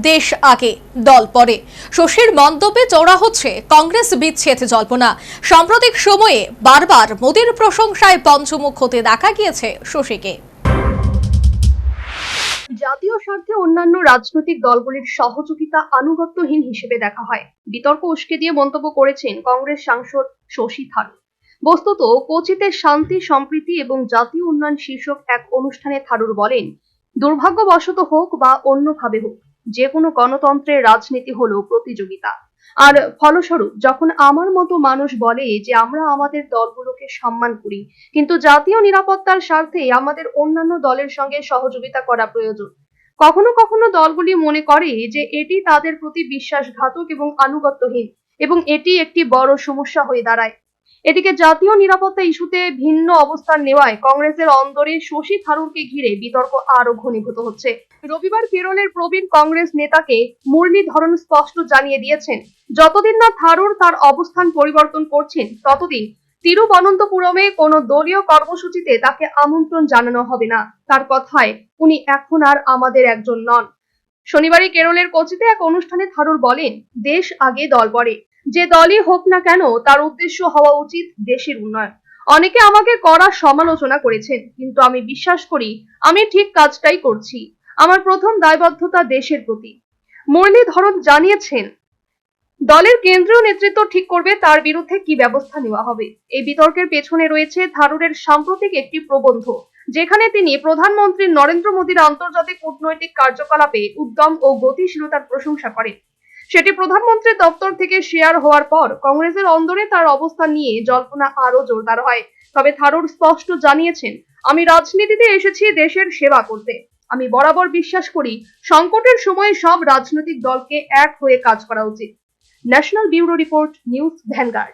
দেশ আগে দল পরে। শশীর মন্তব্যে চড়া হচ্ছে কংগ্রেস বিচ্ছেদ জল্পনা। সাম্প্রতিক সময়ে বারবার মোদীর প্রশংসায় পঞ্চমুখ হতে দেখা গিয়েছে শশীকে। জাতীয় স্বার্থে অন্যান্য রাজনৈতিক দলগুলির সহযোগিতা আনুগত্যহীন হিসেবে দেখা হয়, বিতর্ক উস্কে দিয়ে মন্তব্য করেছেন কংগ্রেস সাংসদ শশী থারুর। বস্তুত কোচিতে শান্তি, সম্প্রীতি এবং জাতীয় উন্নয়ন শীর্ষক এক অনুষ্ঠানে থারুর বলেন, দুর্ভাগ্যবশত হোক বা অন্যভাবে হোক, যে কোনো গণতন্ত্রের রাজনীতি হলো প্রতিযোগিতা। আর ফলস্বরূপ যখন আমার মতো মানুষ বলে যে আমরা আমাদের দলগুলোকে সম্মান করি, কিন্তু জাতীয় নিরাপত্তার স্বার্থে আমাদের অন্যান্য দলের সঙ্গে সহযোগিতা করা প্রয়োজন, কখনো কখনো দলগুলি মনে করে যে এটি তাদের প্রতি বিশ্বাসঘাতক এবং আনুগত্যহীন, এবং এটি একটি বড় সমস্যা হয়ে দাঁড়ায়। এদিকে জাতীয় নিরাপত্তা ইস্যুতে ভিন্ন অবস্থান নেওয়ায় কংগ্রেসের অন্দরে শশী থারুরকে ঘিরে বিতর্ক আরো ঘনীভূত হচ্ছে। রবিবার কেরলের প্রবীণ কংগ্রেস নেতাকে মুরলীধরন স্পষ্ট জানিয়ে দিয়েছেন, যতদিন না থারুর তার অবস্থান পরিবর্তন করছেন, ততদিন তিরুবনন্তপুরমে কোনো দলীয় কর্মসূচিতে তাকে আমন্ত্রণ জানানো হবে না। তার কথায়, উনি এখন আর আমাদের একজন নন। শনিবারই কেরলের কোচিতে এক অনুষ্ঠানে থারুর বলেন, দেশ আগে দল পরে। যে দলই হোক না কেন, তার উদ্দেশ্য হওয়া উচিত দেশের উন্নয়ন। অনেকে আমাকে কড়া সমালোচনা করেছেন, কিন্তু আমি বিশ্বাস করি আমি ঠিক কাজটাই করছি। আমার প্রথম দায়বদ্ধতা দেশের প্রতি। মুরলীধরন জানিয়েছেন, দলের কেন্দ্রীয় নেতৃত্ব ঠিক করবে তার বিরুদ্ধে কি ব্যবস্থা নেওয়া হবে। এই বিতর্কের পেছনে রয়েছে থারুরের সাম্প্রতিক একটি প্রবন্ধ, যেখানে তিনি প্রধানমন্ত্রী নরেন্দ্র মোদীর আন্তর্জাতিক কূটনৈতিক কার্যকলাপে উদ্যম ও গতিশীলতার প্রশংসা করেন। সেটি প্রধানমন্ত্রীর দপ্তর থেকে শেয়ার হওয়ার পর কংগ্রেসের অন্দরে তার অবস্থান নিয়ে জল্পনা আরো জোরদার হয়। তবে থারুর স্পষ্ট জানিয়েছেন, আমি রাজনীতিতে এসেছি দেশের সেবা করতে। আমি বরাবর বিশ্বাস করি সংকটের সময় সব রাজনৈতিক দলকে এক হয়ে কাজ করা উচিত। National bureau report, news vanguard.